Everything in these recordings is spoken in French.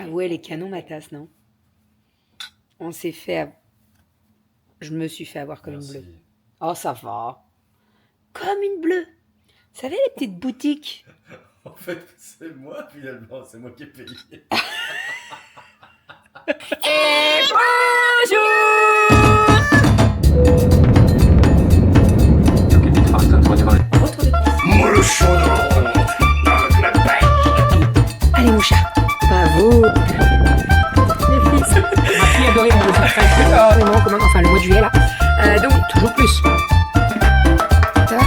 Ah ouais, les canons, ma tasse, non? On s'est fait... Je me suis fait avoir comme une bleue. Oh, ça va. Comme une bleue. Vous savez, les petites boutiques? En fait, c'est moi, finalement. C'est moi qui ai payé. Et bonjour! Moi, le chaudron, avec la paille. Allez, mon chat. Bravo. Les fils. Ma fille adorait mon enfin, le mois de juillet, là. Donc, toujours plus. Ça va?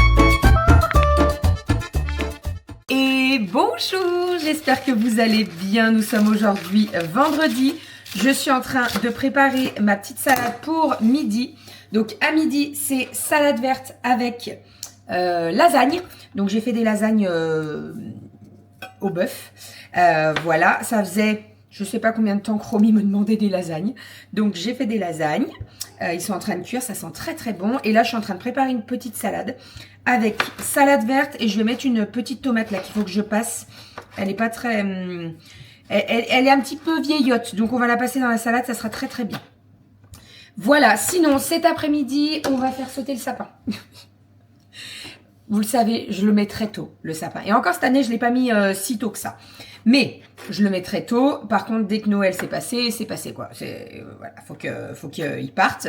Et bonjour, j'espère que vous allez bien. Nous sommes aujourd'hui vendredi. Je suis en train de préparer ma petite salade pour midi. Donc, à midi, c'est salade verte avec lasagne. Donc, j'ai fait des lasagnes au bœuf. Voilà, ça faisait... Je sais pas combien de temps que Romy me demandait des lasagnes. Donc, j'ai fait des lasagnes. Ils sont en train de cuire, ça sent très très bon. Et là, je suis en train de préparer une petite salade avec salade verte. Et je vais mettre une petite tomate là qu'il faut que je passe. Elle est pas très... Elle est un petit peu vieillotte. Donc, on va la passer dans la salade, ça sera très très bien. Voilà, sinon, cet après-midi, on va faire sauter le sapin. Vous le savez, je le mets très tôt, le sapin. Et encore cette année, je ne l'ai pas mis si tôt que ça. Mais je le mets très tôt. Par contre, dès que Noël c'est passé quoi. Voilà, faut qu'il parte.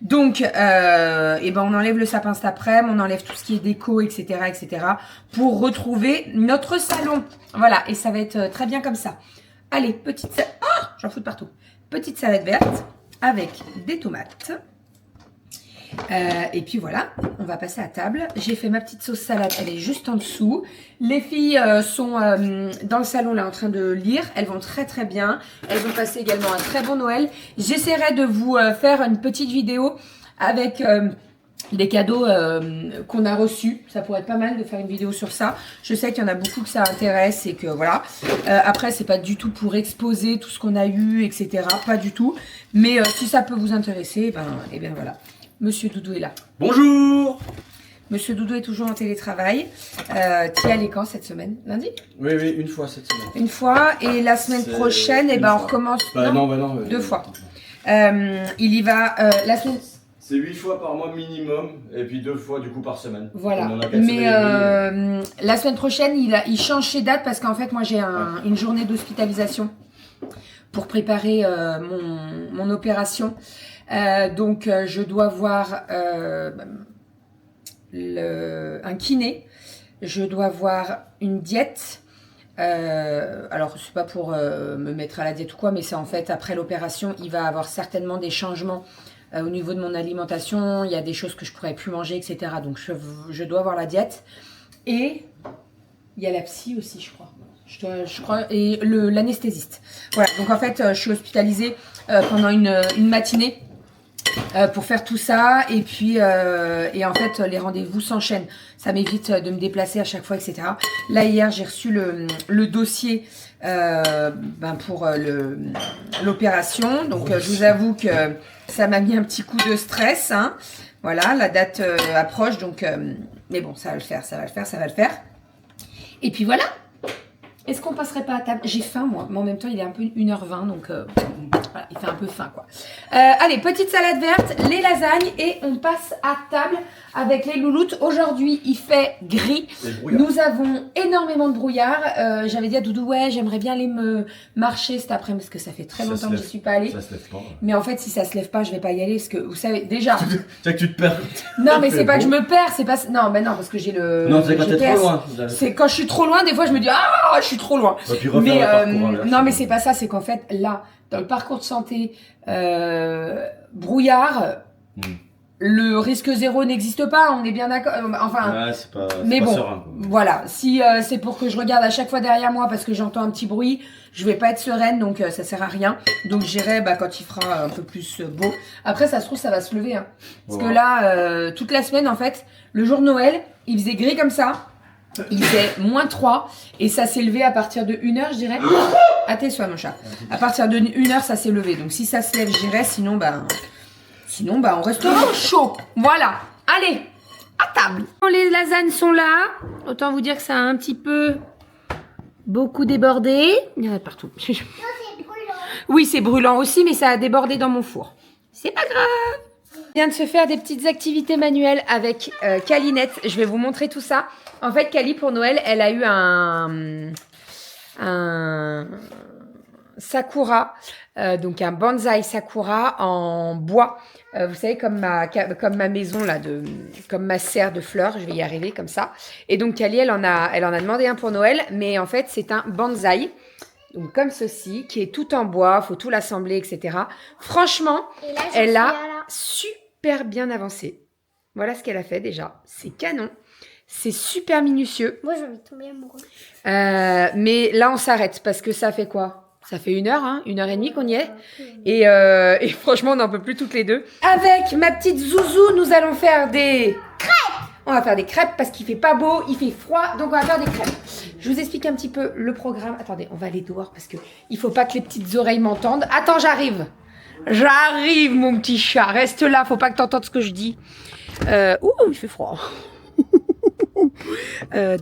Donc, et ben on enlève le sapin cet après-midi, on enlève tout ce qui est déco, etc., etc., pour retrouver notre salon. Voilà, et ça va être très bien comme ça. Allez, petite salade. Oh, j'en fous de partout. Petite salade verte avec des tomates. Et puis voilà, on va passer à table. J'ai fait ma petite sauce salade, elle est juste en dessous. Les filles sont dans le salon là en train de lire. Elles vont très très bien. Elles ont passé également un très bon Noël. J'essaierai de vous faire une petite vidéo avec des cadeaux qu'on a reçus. Ça pourrait être pas mal de faire une vidéo sur ça. Je sais qu'il y en a beaucoup que ça intéresse et que voilà. Après, c'est pas du tout pour exposer tout ce qu'on a eu, etc. Pas du tout. Mais si ça peut vous intéresser, et bien voilà. Monsieur Doudou est là. Bonjour. Monsieur Doudou est toujours en télétravail. Tu y allais quand cette semaine? Lundi? Oui, une fois cette semaine. Une fois. Et la semaine prochaine, on recommence. Non. Deux fois. Il y va la semaine. C'est 8 fois par mois minimum. Et puis 2 fois du coup par semaine. Voilà. Mais la semaine prochaine, il change ses dates parce qu'en fait, moi, j'ai une journée d'hospitalisation pour préparer mon opération. Donc, je dois voir un kiné, je dois voir une diète. Alors, c'est pas pour me mettre à la diète ou quoi, mais c'est en fait, après l'opération, il va avoir certainement des changements au niveau de mon alimentation. Il y a des choses que je pourrais plus manger, etc. Donc, je dois voir la diète. Et il y a la psy aussi, je crois. Je crois, et l'anesthésiste. Voilà, donc en fait, je suis hospitalisée pendant une matinée. Pour faire tout ça et puis et en fait les rendez-vous s'enchaînent, ça m'évite de me déplacer à chaque fois, etc. Là hier j'ai reçu le dossier pour l'opération, donc je vous avoue que ça m'a mis un petit coup de stress, hein. Voilà, la date approche, donc mais bon, ça va le faire. Et puis voilà. Est-ce qu'on passerait pas à table? J'ai faim moi, mais en même temps il est un peu 1h20, donc voilà, il fait un peu faim quoi. Allez, petite salade verte, les lasagnes et on passe à table avec les louloutes. Aujourd'hui il fait gris, nous avons énormément de brouillard. J'avais dit à Doudou, ouais j'aimerais bien aller me marcher cet après-midi parce que ça fait très longtemps que je suis pas allée. Ça se lève pas. Mais en fait si ça se lève pas je vais pas y aller parce que vous savez déjà... C'est que tu te perds. Non mais c'est pas que je me perds, c'est pas... Non mais non parce que j'ai le... Non c'est quand t'es trop loin. C'est quand je suis trop loin, des fois je me dis ah je suis trop loin. Mais non mais c'est pas ça, c'est qu'en fait là dans le parcours de santé brouillard, le risque zéro n'existe pas, on est bien d'accord. Enfin, ouais, c'est pas bon, serein, voilà. Si c'est pour que je regarde à chaque fois derrière moi parce que j'entends un petit bruit, je vais pas être sereine, donc ça sert à rien. Donc j'irai quand il fera un peu plus beau. Après, ça se trouve, ça va se lever, hein. Parce que là, toute la semaine, en fait, le jour de Noël, il faisait gris comme ça. Il fait -3 et ça s'est levé à partir de 1h, je dirais. À tes soins, mon chat. À partir de 1h, ça s'est levé. Donc si ça se lève, j'irai. Sinon, on restera au chaud. Voilà. Allez, à table. Les lasagnes sont là. Autant vous dire que ça a un petit peu beaucoup débordé. Il y en a partout. Oui, c'est brûlant aussi, mais ça a débordé dans mon four. C'est pas grave. On vient de se faire des petites activités manuelles avec Calinette. Je vais vous montrer tout ça. En fait, Cali, pour Noël, elle a eu un sakura, donc un bonsaï sakura en bois. Vous savez, comme ma maison, là, comme ma serre de fleurs. Je vais y arriver comme ça. Et donc, Cali, elle en a demandé un pour Noël. Mais en fait, c'est un bonsaï. Donc, comme ceci, qui est tout en bois. Il faut tout l'assembler, etc. Franchement, Et là, elle a super bien avancé. Voilà ce qu'elle a fait déjà. C'est canon. C'est super minutieux. Moi, j'ai envie de tomber amoureux. Mais là, on s'arrête parce que ça fait quoi? Ça fait 1 heure, hein, 1h30 qu'on y est. Et franchement, on n'en peut plus toutes les deux. Avec ma petite Zouzou, nous allons faire des crêpes. On va faire des crêpes parce qu'il fait pas beau, il fait froid, donc on va faire des crêpes. Je vous explique un petit peu le programme. Attendez, on va aller dehors parce que il faut pas que les petites oreilles m'entendent. Attends, j'arrive. J'arrive, mon petit chat. Reste là, faut pas que tu entendes ce que je dis. Il fait froid.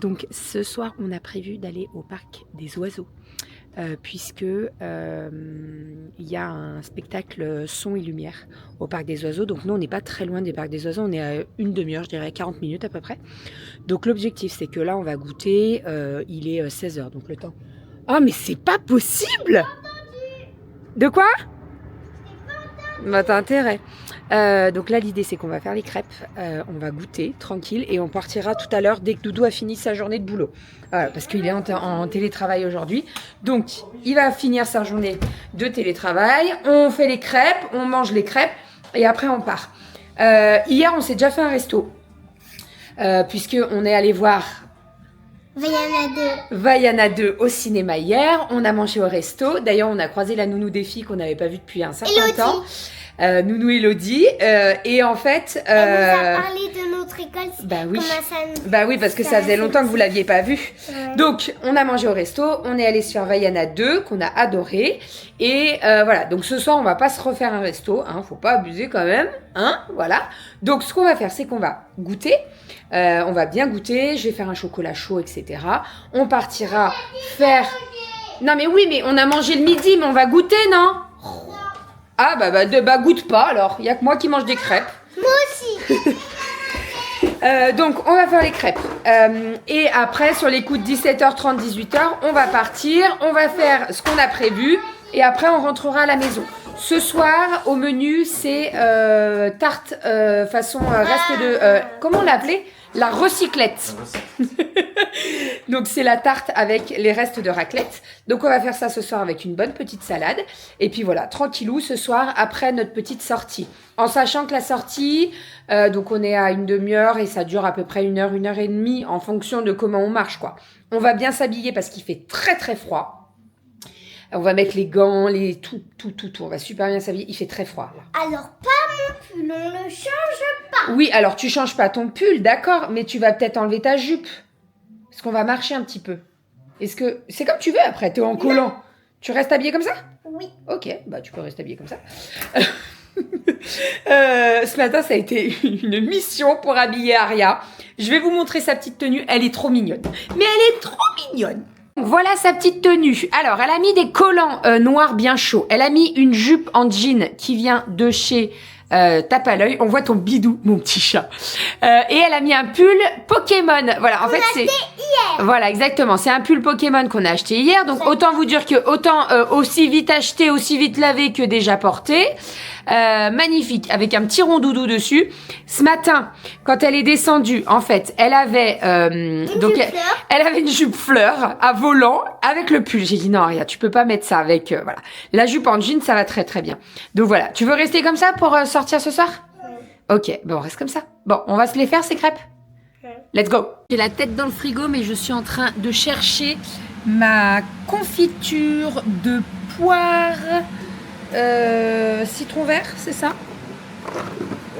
Donc ce soir on a prévu d'aller au parc des oiseaux puisque il y a un spectacle son et lumière au parc des oiseaux. Donc nous on n'est pas très loin des parcs des oiseaux, on est à une demi-heure, je dirais 40 minutes à peu près. Donc l'objectif c'est que là on va goûter, il est 16h donc le temps. Oh mais c'est pas possible. De quoi? Bah t'as intérêt. Donc là l'idée c'est qu'on va faire les crêpes, on va goûter tranquille et on partira tout à l'heure dès que Doudou a fini sa journée de boulot. Voilà, parce qu'il est en télétravail aujourd'hui. Donc il va finir sa journée de télétravail, on fait les crêpes, on mange les crêpes et après on part. Hier on s'est déjà fait un resto, puisqu'on est allé voir Vaiana 2 au cinéma hier. On a mangé au resto. D'ailleurs, on a croisé la nounou des filles qu'on n'avait pas vue depuis un certain temps. Nounou Elodie. Et en fait... Elle nous a parlé de notre école. Bah oui. Ça... Bah oui, parce que ça faisait longtemps que vous ne l'aviez pas vue. Ouais. Donc, on a mangé au resto. On est allé se faire Vaiana 2 qu'on a adoré. Et voilà. Donc, ce soir, on va pas se refaire un resto. Hein, faut pas abuser quand même. Hein, voilà. Donc, ce qu'on va faire, c'est qu'on va goûter. On va bien goûter, je vais faire un chocolat chaud, etc. On partira faire... Non mais oui, mais on a mangé le midi, mais on va goûter, non? Ah bah goûte pas alors, il n'y a que moi qui mange des crêpes. Moi aussi. Donc on va faire les crêpes. Et après, sur les coups de 17h30, 18h, on va partir, on va faire ce qu'on a prévu. Et après, on rentrera à la maison. Ce soir, au menu, c'est tarte façon reste de... comment on l'a appelé? La recyclette. Donc, c'est la tarte avec les restes de raclette. Donc, on va faire ça ce soir avec une bonne petite salade. Et puis voilà, tranquillou, ce soir, après notre petite sortie. En sachant que la sortie, donc on est à une demi-heure et ça dure à peu près 1 heure et demie en fonction de comment on marche, quoi. On va bien s'habiller parce qu'il fait très, très froid. On va mettre les gants, tout. On va super bien s'habiller. Il fait très froid, là. Alors, pas mon pull, on ne change pas. Oui, alors tu changes pas ton pull, d'accord, mais tu vas peut-être enlever ta jupe. Parce qu'on va marcher un petit peu. Est-ce que... C'est comme tu veux après, t'es en collant. Tu restes habillé comme ça? Oui. Ok, bah tu peux rester habillé comme ça. Ce matin, ça a été une mission pour habiller Aria. Je vais vous montrer sa petite tenue. Elle est trop mignonne. Mais elle est trop mignonne. Voilà sa petite tenue. Alors, elle a mis des collants noirs bien chauds. Elle a mis une jupe en jean qui vient de chez Tape à l'œil. On voit ton bidou, mon petit chat. Et elle a mis un pull Pokémon. Voilà, en fait, c'est... Hier. Voilà, exactement. C'est un pull Pokémon qu'on a acheté hier. Donc, autant vous dire que autant aussi vite acheté, aussi vite lavé que déjà porté. Magnifique, avec un petit rondoudou dessus. Ce matin, quand elle est descendue, en fait, elle avait elle avait une jupe fleur à volant avec le pull. J'ai dit non, Aria, tu peux pas mettre ça avec voilà. La jupe en jean, ça va très très bien. Donc voilà, tu veux rester comme ça pour sortir ce soir? Ok, bon, on reste comme ça. Bon, on va se les faire ces crêpes. Let's go. J'ai la tête dans le frigo, mais je suis en train de chercher ma confiture de poire. Citron vert, c'est ça?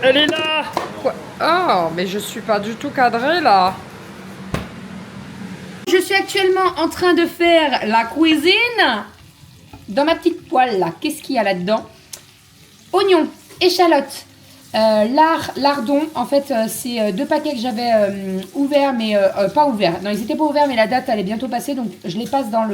Elle est là! Quoi? Oh, mais je suis pas du tout cadrée là. Je suis actuellement en train de faire la cuisine dans ma petite poêle là. Qu'est-ce qu'il y a là-dedans? Oignons, échalotes, lardons. En fait, c'est 2 paquets que j'avais ouverts, mais pas ouverts. Non, ils étaient pas ouverts, mais la date elle est bientôt passée, donc je les passe dans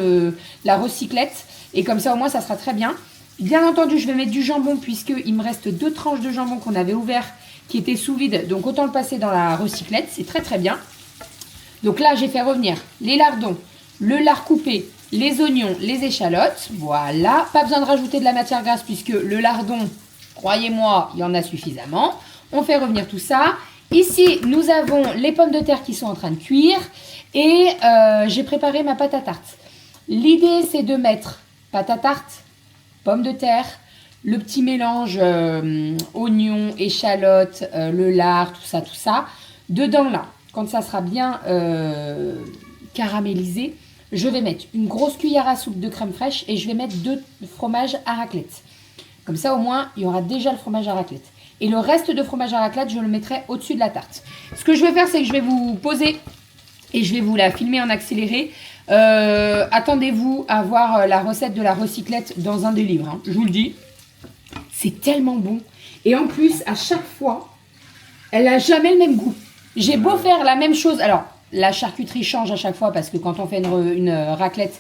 la recyclette et comme ça au moins ça sera très bien. Bien entendu, je vais mettre du jambon puisqu'il me reste 2 tranches de jambon qu'on avait ouvert qui étaient sous vide. Donc autant le passer dans la recyclette, c'est très très bien. Donc là, j'ai fait revenir les lardons, le lard coupé, les oignons, les échalotes. Voilà, pas besoin de rajouter de la matière grasse puisque le lardon, croyez-moi, il y en a suffisamment. On fait revenir tout ça. Ici, nous avons les pommes de terre qui sont en train de cuire et j'ai préparé ma pâte à tarte. L'idée, c'est de mettre pâte à tarte, pommes de terre, le petit mélange oignons, échalotes, le lard, tout ça, dedans là. Quand ça sera bien caramélisé, je vais mettre une grosse cuillère à soupe de crème fraîche et je vais mettre 2 fromages à raclette. Comme ça, au moins, il y aura déjà le fromage à raclette. Et le reste de fromage à raclette, je le mettrai au-dessus de la tarte. Ce que je vais faire, c'est que je vais vous poser et je vais vous la filmer en accéléré. Attendez-vous à voir la recette de la recyclette dans un des livres. Hein. Je vous le dis, c'est tellement bon. Et en plus, à chaque fois, elle n'a jamais le même goût. J'ai beau faire la même chose. Alors, la charcuterie change à chaque fois parce que quand on fait une raclette,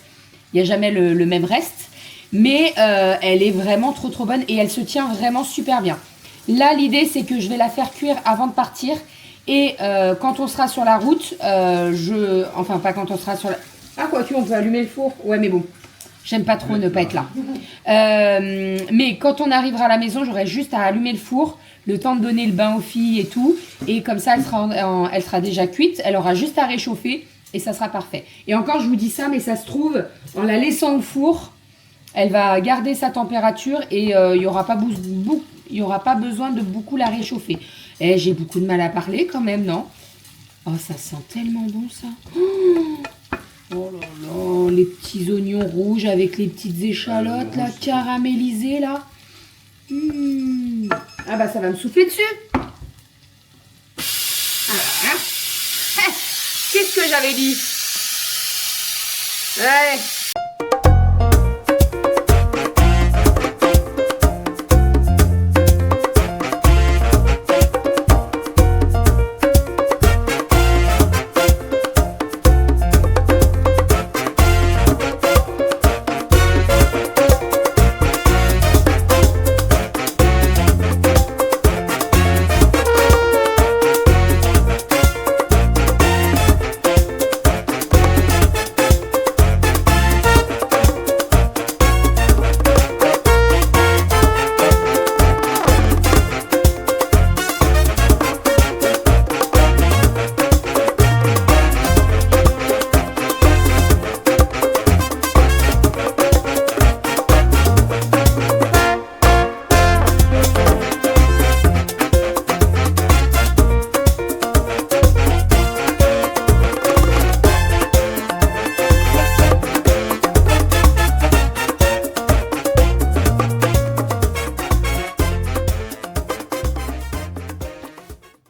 il n'y a jamais le même reste. Mais elle est vraiment trop bonne et elle se tient vraiment super bien. Là, l'idée, c'est que je vais la faire cuire avant de partir. Et quand on sera sur la route, enfin, pas quand on sera sur la... Ah, quoique, on peut allumer le four. Ouais, mais bon, j'aime pas trop ne pas être là. Mais quand on arrivera à la maison, j'aurai juste à allumer le four, le temps de donner le bain aux filles et tout. Et comme ça, elle sera déjà cuite. Elle aura juste à réchauffer et ça sera parfait. Et encore, je vous dis ça, mais ça se trouve, en la laissant au four, elle va garder sa température et il n'y aura pas besoin de beaucoup la réchauffer. Et j'ai beaucoup de mal à parler quand même, non? Oh, ça sent tellement bon, ça. Oh là là, les petits oignons rouges avec les petites échalotes, là, caramélisées, là. Ah bah, ça va me souffler dessus. Ah, hein. Qu'est-ce que j'avais dit? Ouais.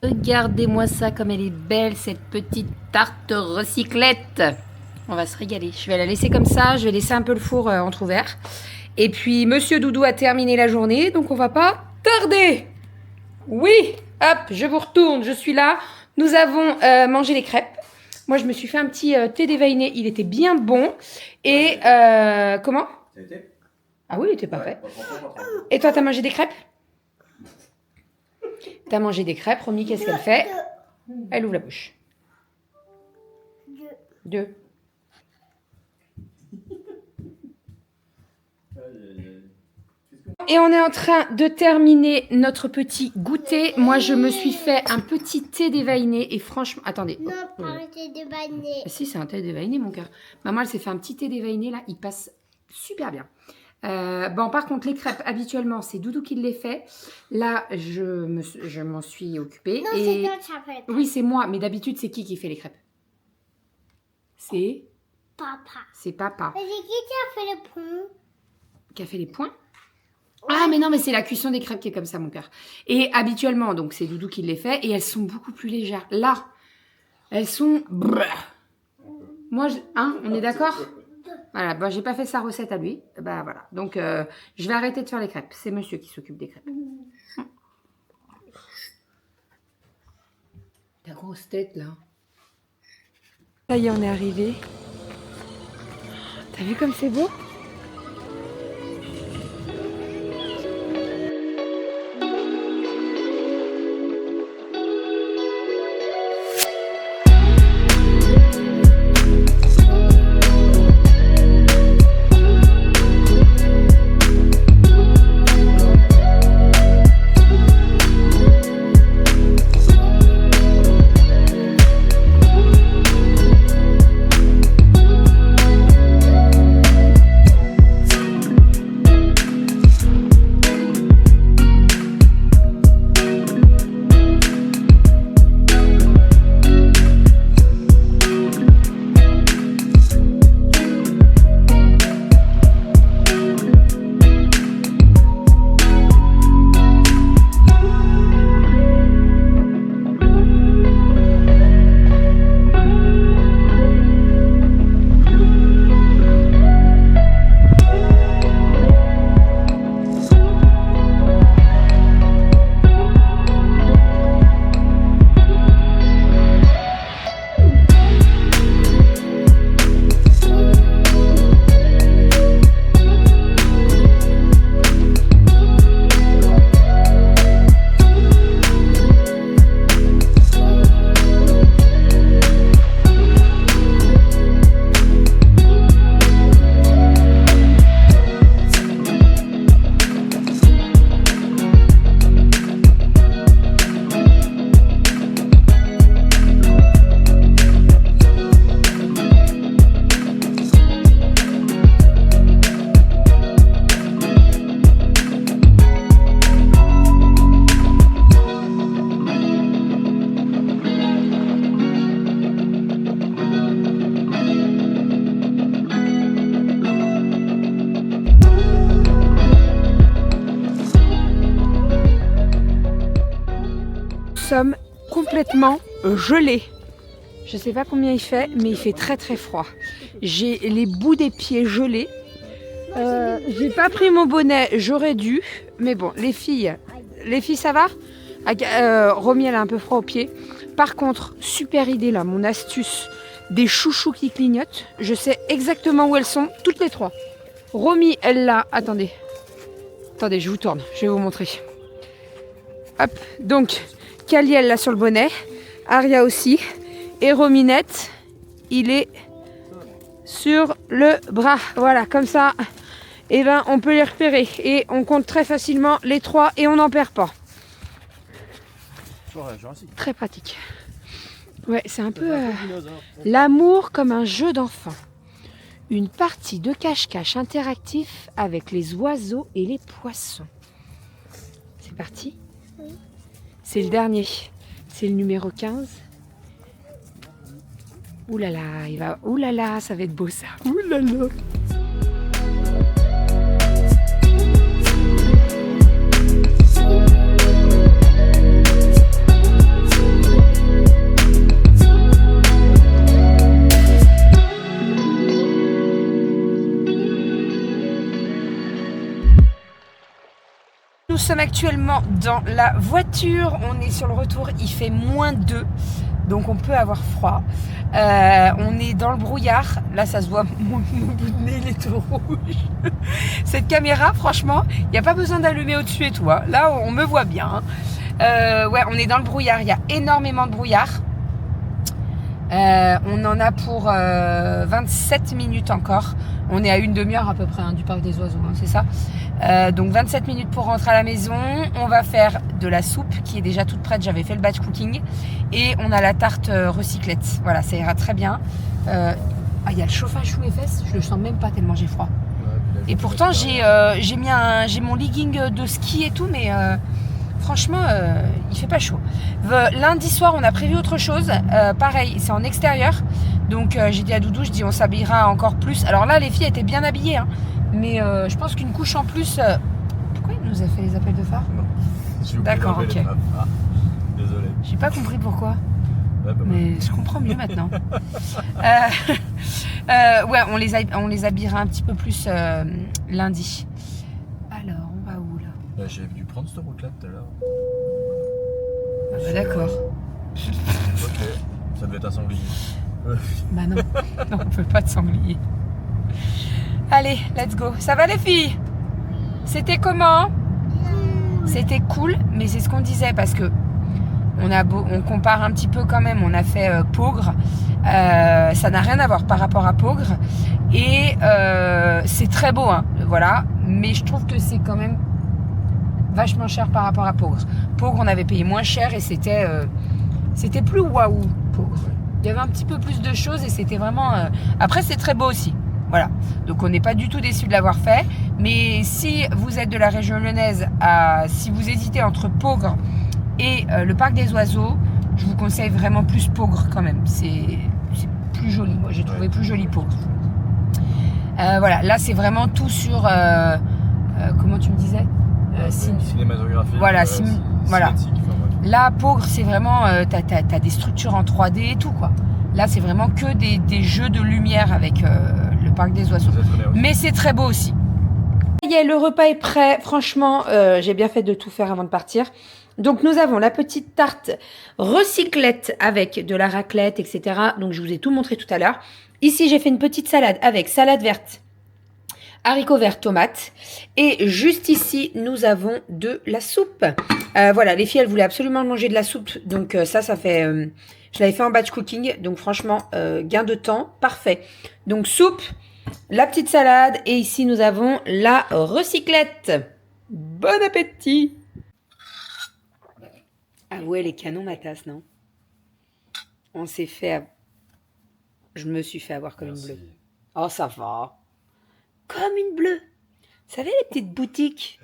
Regardez-moi ça comme elle est belle, cette petite tarte recyclette. On va se régaler. Je vais la laisser comme ça. Je vais laisser un peu le four entrouvert. Et puis, Monsieur Doudou a terminé la journée, donc on va pas tarder. Oui, hop, je vous retourne. Je suis là. Nous avons mangé les crêpes. Moi, je me suis fait un petit thé dévainé. Il était bien bon. Et comment? Ah oui, il était parfait. Et toi, t'as mangé des crêpes? T'as mangé des crêpes, Romy, qu'est-ce qu'elle fait? Elle ouvre la bouche. 2. Et on est en train de terminer notre petit goûter. Moi, je me suis fait un petit thé dévainé. Et franchement, attendez. Non, pas un thé dévainé. Si, c'est un thé dévainé, mon cœur. Maman, elle s'est fait un petit thé dévainé, là. Il passe super bien. Bon, par contre, les crêpes, habituellement, c'est Doudou qui les fait. Là, je m'en suis occupée. Non, et... c'est toi qui as fait. Oui, c'est moi. Mais d'habitude, c'est qui fait les crêpes? C'est Papa. C'est papa. Mais c'est qui a fait le pont? Qui a fait les points? Ah, mais non, mais c'est la cuisson des crêpes qui est comme ça, mon cœur. Et habituellement, donc, c'est Doudou qui les fait. Et elles sont beaucoup plus légères. Là, elles sont... Moi, hein, on est d'accord? Voilà, bon, j'ai pas fait sa recette à lui. Bah voilà. Donc, je vais arrêter de faire les crêpes. C'est monsieur qui s'occupe des crêpes. Ta grosse tête, là. Ça y est, on est arrivé. T'as vu comme c'est beau? sommes complètement gelés. Je sais pas combien il fait, mais il fait très très froid. J'ai les bouts des pieds gelés. J'ai pas pris mon bonnet, j'aurais dû. Mais bon, les filles ça va? Romy, elle a un peu froid aux pieds. Par contre, super idée là, mon astuce des chouchous qui clignotent. Je sais exactement où elles sont, toutes les trois. Romy, elle l'a. Attendez, je vous tourne, je vais vous montrer. Hop, donc, Kali, elle l'a sur le bonnet. Aria aussi. Et Rominette, il est sur le bras. Voilà, comme ça, et ben, on peut les repérer. Et on compte très facilement les trois et on n'en perd pas. Très pratique. Ouais, c'est un peu l'amour comme un jeu d'enfant. Une partie de cache-cache interactif avec les oiseaux et les poissons. C'est parti? Oui. C'est le dernier. C'est le numéro 15. Ouh là là, il va. Ouh là là, ça va être beau ça. Ouh là là. Nous sommes actuellement dans la voiture, on est sur le retour, il fait -2, donc on peut avoir froid. On est dans le brouillard, là ça se voit, mon bout de nez il est tout rouge. Cette caméra, franchement, il n'y a pas besoin d'allumer au-dessus et tout, hein. Là on me voit bien. Ouais, on est dans le brouillard, il y a énormément de brouillard. On en a pour 27 minutes encore. On est à une demi-heure à peu près du parc des oiseaux, hein, c'est ça. Donc 27 minutes pour rentrer à la maison. On va faire de la soupe qui est déjà toute prête. J'avais fait le batch cooking. Et on a la tarte recyclette. Voilà, ça ira très bien. Il y a le chauffage sous mes fesses. Je le sens même pas tellement j'ai froid. Et pourtant j'ai mon legging de ski et tout, mais franchement il fait pas chaud. Lundi soir on a prévu autre chose. Pareil, c'est en extérieur. Donc j'ai dit à Doudou, je dis on s'habillera encore plus. Alors là les filles étaient bien habillées, hein, mais je pense qu'une couche en plus. Pourquoi il nous a fait les appels de phare? Non. D'accord, ok. Ah, désolé. J'ai pas compris pourquoi. Ouais, Mais je comprends mieux maintenant. Ouais, on les habillera un petit peu plus lundi. Alors, on va où là? J'ai dû prendre cette route là tout à l'heure. Ah bah, d'accord. Ok, ça devait être un sanglier. Bah non, non, on peut pas de sanglier. Allez, let's go. Ça va les filles? C'était comment? C'était cool, mais c'est ce qu'on disait parce que on compare un petit peu quand même. On a fait Peaugres, ça n'a rien à voir par rapport à Peaugres et c'est très beau, hein, voilà. Mais je trouve que c'est quand même vachement cher par rapport à Peaugres. Peaugres, on avait payé moins cher et c'était plus waouh. Peaugres. Il y avait un petit peu plus de choses et c'était vraiment. Après, c'est très beau aussi. Voilà. Donc, on n'est pas du tout déçus de l'avoir fait. Mais si vous êtes de la région lyonnaise, si vous hésitez entre Peaugres et le parc des oiseaux, je vous conseille vraiment plus Peaugres quand même. C'est plus joli. Moi, j'ai trouvé plus joli Peaugres. Voilà. Là, c'est vraiment tout sur. Comment tu me disais? Cinématographique. Voilà. Voilà. Cinétique, enfin, ouais. Là, Peaugres, c'est vraiment, t'as des structures en 3D et tout, quoi. Là, c'est vraiment que des jeux de lumière avec le parc des oiseaux. Mais c'est très beau aussi. Ça y est, le repas est prêt. Franchement, j'ai bien fait de tout faire avant de partir. Donc, nous avons la petite tarte recyclette avec de la raclette, etc. Donc, je vous ai tout montré tout à l'heure. Ici, j'ai fait une petite salade avec salade verte, haricots verts, tomates. Et juste ici, nous avons de la soupe. Voilà, les filles, elles voulaient absolument manger de la soupe. Donc ça fait... je l'avais fait en batch cooking. Donc franchement, gain de temps, parfait. Donc soupe, la petite salade. Et ici, nous avons la recyclette. Bon appétit! Ah ouais, les canons, ma tasse, non? On s'est fait... Je me suis fait avoir comme une bleue. Oh, ça va. Comme une bleue. Vous savez, les petites boutiques?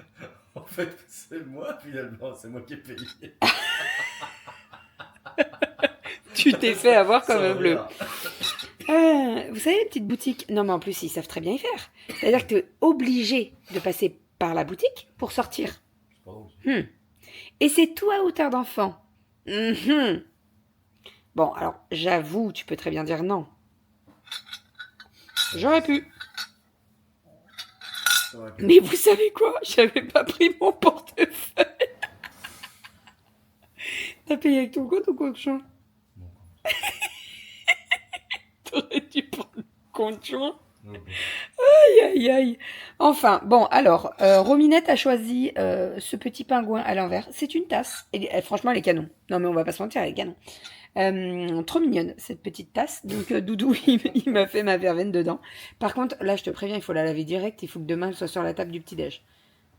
En fait, c'est moi finalement, c'est moi qui ai payé. Tu t'es fait avoir comme un bleu. Vous savez, les petites boutiques? Non, mais en plus, ils savent très bien y faire. C'est-à-dire que tu es obligé de passer par la boutique pour sortir. Et c'est tout à hauteur d'enfant. Mhm. Bon, alors, j'avoue, tu peux très bien dire non. J'aurais pu. Ok. Mais vous savez quoi? J'avais pas pris mon portefeuille. T'as payé avec ton compte ou quoi, Jean? Mon compte. T'aurais dû prendre le compte joint. Ok. Aïe, aïe, aïe. Enfin, bon, alors, Rominette a choisi ce petit pingouin à l'envers. C'est une tasse. Et, franchement, elle est canon. Non, mais on va pas se mentir, elle est canon. Trop mignonne, cette petite tasse. Donc, Doudou, il m'a fait ma verveine dedans. Par contre, là, je te préviens, il faut la laver direct. Il faut que demain, elle soit sur la table du petit-déj.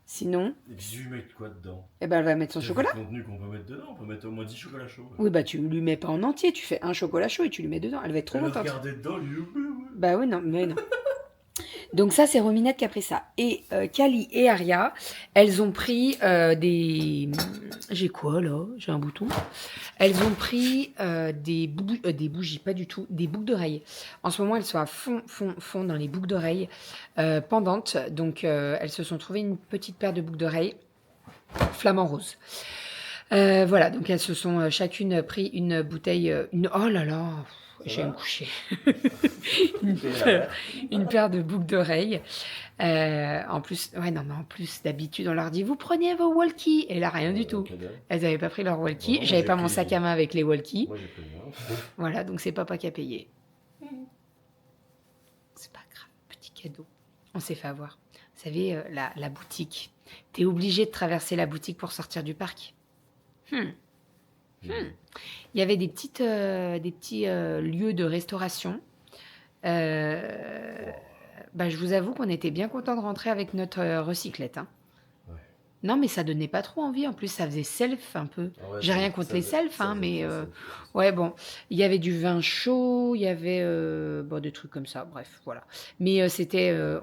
Sinon, Et puis, je lui mets quoi dedans? eh ben, elle va mettre son T'as vu chocolat. le contenu qu'on peut mettre dedans? On peut mettre au moins 10 chocolats chauds. Oui, bah, tu lui mets pas en entier. Tu fais un chocolat chaud et tu lui mets dedans. Elle va être trop Elle a contente. regardé dedans, lui, ouais. Bah oui, non, mais non. Donc ça, c'est Rominette qui a pris ça. Et Kali et Aria, elles ont pris des... J'ai quoi, là? J'ai un bouton. Elles ont pris des bougies, pas du tout, des boucles d'oreilles. En ce moment, elles sont à fond dans les boucles d'oreilles pendantes. Donc, elles se sont trouvées une petite paire de boucles d'oreilles flamant rose. Voilà, donc elles se sont chacune pris une bouteille... Oh là là, je vais me coucher. Une paire de boucles d'oreilles. En plus, ouais, non, mais en plus, d'habitude, on leur dit, vous prenez vos walkies. Et là, rien du tout. Elles n'avaient pas pris leur walkie. Non, moi, J'avais j'ai pas mon pris- sac à main avec les walkies. Moi, j'ai pris le mien. Voilà, donc c'est papa qui a payé. C'est pas grave, petit cadeau. On s'est fait avoir. Vous savez, la boutique. T'es obligé de traverser la boutique pour sortir du parc. Il y avait des petits lieux de restauration. Bah, je vous avoue qu'on était bien content de rentrer avec notre recyclette. Hein. Ouais. Non, mais ça donnait pas trop envie. En plus, ça faisait self un peu. Ah ouais, J'ai ça- rien contre ça les faisait- self, ça hein, faisait mais très self. ouais, bon, il y avait du vin chaud, il y avait bon, des trucs comme ça. Bref, voilà. Mais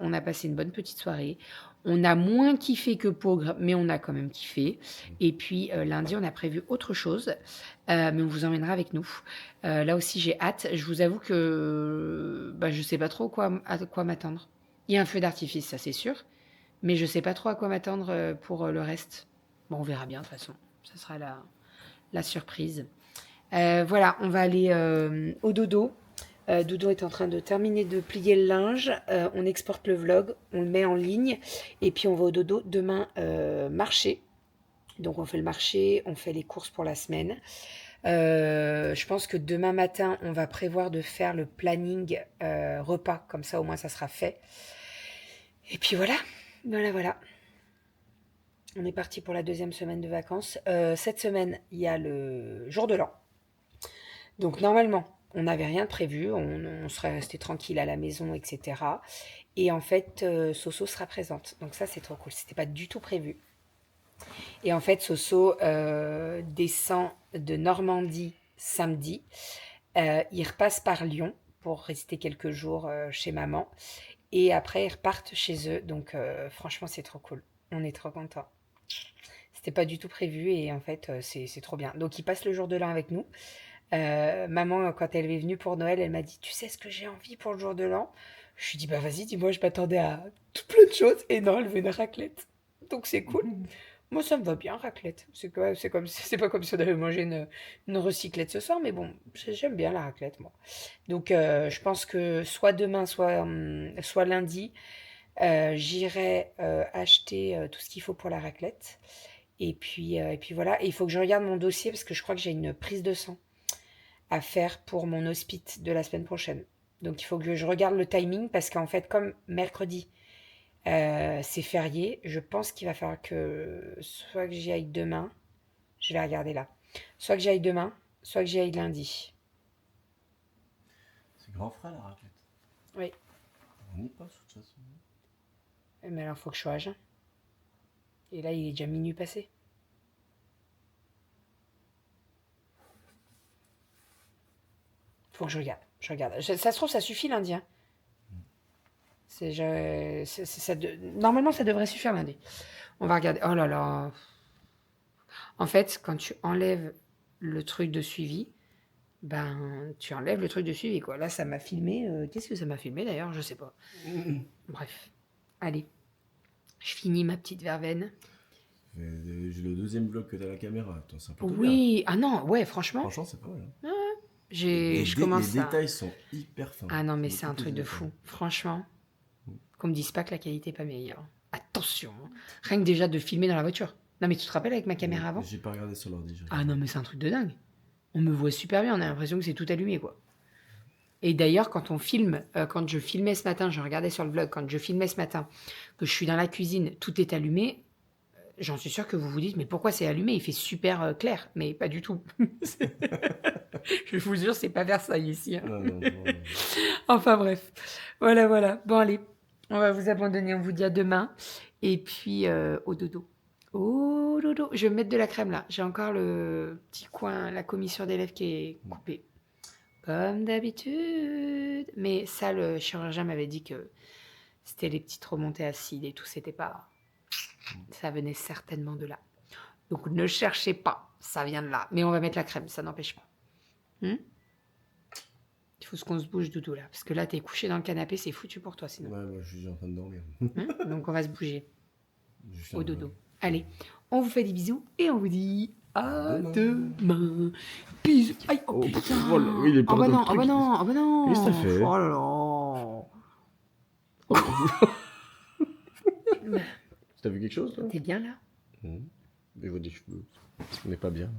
on a passé une bonne petite soirée. On a moins kiffé que Pogre, mais on a quand même kiffé. Et puis lundi, on a prévu autre chose, mais on vous emmènera avec nous. Là aussi, j'ai hâte. Je vous avoue que bah, je sais pas trop à quoi m'attendre. Il y a un feu d'artifice, ça c'est sûr, mais je sais pas trop à quoi m'attendre pour le reste. Bon, on verra bien de toute façon. Ça sera la surprise. Voilà, on va aller au dodo. Dodo est en train de terminer de plier le linge. On exporte le vlog, on le met en ligne. Et puis on va au dodo demain marcher. Donc on fait le marché, on fait les courses pour la semaine. Je pense que demain matin, on va prévoir de faire le planning repas. Comme ça, au moins, ça sera fait. Et puis voilà. Voilà. On est parti pour la 2e semaine de vacances. Cette semaine, il y a le jour de l'an. Donc normalement, on n'avait rien de prévu. On serait resté tranquille à la maison, etc. Et en fait, Soso sera présente. Donc ça, c'est trop cool. C'était pas du tout prévu. Et en fait, Soso descend de Normandie samedi. Il repasse par Lyon pour rester quelques jours chez maman. Et après, ils repartent chez eux. Donc franchement, c'est trop cool. On est trop contents. C'était pas du tout prévu et en fait, c'est trop bien. Donc, il passe le jour de l'an avec nous. Maman, quand elle est venue pour Noël, elle m'a dit, tu sais ce que j'ai envie pour le jour de l'an? Je lui ai dit, bah vas-y, dis-moi, je m'attendais à tout plein de choses. Et non, elle veut une raclette. Donc, c'est cool. Moi, ça me va bien, raclette. C'est pas comme si on avait mangé une recyclette ce soir, mais bon, j'aime bien la raclette, moi. Donc, je pense que soit demain, soit lundi, j'irai acheter tout ce qu'il faut pour la raclette. Et puis voilà. Et il faut que je regarde mon dossier parce que je crois que j'ai une prise de sang à faire pour mon hospice de la semaine prochaine. Donc, il faut que je regarde le timing parce qu'en fait, comme mercredi, c'est férié. Je pense qu'il va falloir que soit que j'y aille demain, je vais regarder là, soit que j'y aille demain, soit que j'y aille lundi. C'est grand frais la raclette. Oui, On y passe de toute façon. mais alors il faut que je sois à jeun. Et là, il est déjà minuit passé. Faut que je regarde. Ça se trouve, ça suffit lundi. Hein. Normalement, ça devrait suffire lundi. On va regarder. Oh là là. En fait, quand tu enlèves le truc de suivi, ben, tu enlèves le truc de suivi, quoi. Là, ça m'a filmé. Qu'est-ce que ça m'a filmé, d'ailleurs? Je sais pas. Bref. Allez. Je finis ma petite verveine. J'ai le deuxième vlog que t'as la caméra. Attends, c'est un peu bien. Oui, ah non, ouais, franchement, Franchement, c'est pas mal. Hein. je commence Les à... détails sont hyper fins. Ah non, mais c'est un Beaucoup truc plus de fou. détails. Franchement, qu'on me dise pas que la qualité est pas meilleure. Attention, hein. Rien que déjà de filmer dans la voiture. Non, mais tu te rappelles avec ma caméra avant? J'ai pas regardé sur l'ordi. Ah non, mais c'est un truc de dingue. On me voit super bien, on a l'impression que c'est tout allumé, quoi. Et d'ailleurs, quand on filme, quand je filmais ce matin, je regardais sur le vlog, quand je filmais ce matin, que je suis dans la cuisine, tout est allumé, j'en suis sûre que vous vous dites, mais pourquoi c'est allumé? Il fait super clair. Mais pas du tout. Je vous jure, c'est pas Versailles ici. Hein. Non, non. Enfin bref. Voilà, voilà. Bon, allez, on va vous abandonner. On vous dit à demain. Et puis, au dodo. Au dodo. Je vais me mettre de la crème là. J'ai encore le petit coin, la commissure des lèvres qui est coupée. Comme d'habitude. Mais ça, le chirurgien m'avait dit que c'était les petites remontées acides et tout. C'était pas... Ça venait certainement de là. Donc ne cherchez pas. Ça vient de là. Mais on va mettre la crème. Ça n'empêche pas. Il faut qu'on se bouge, Doudou, là. Parce que là, t'es couché dans le canapé. C'est foutu pour toi, sinon. Ouais, moi, je suis en train de dormir. Donc on va se bouger Je suis au en train de- dodo. Allez, on vous fait des bisous. Et on vous dit à Demain. demain. Bisous. Aïe, oh, Oh, putain. voilà, oui, il est Oh bah dans le non, oh truc. bah non, oh bah non. Qu'est-ce que t'as fait? Oh là là. T'as vu quelque chose, toi? T'es bien là? Je vois des cheveux. On n'est pas bien.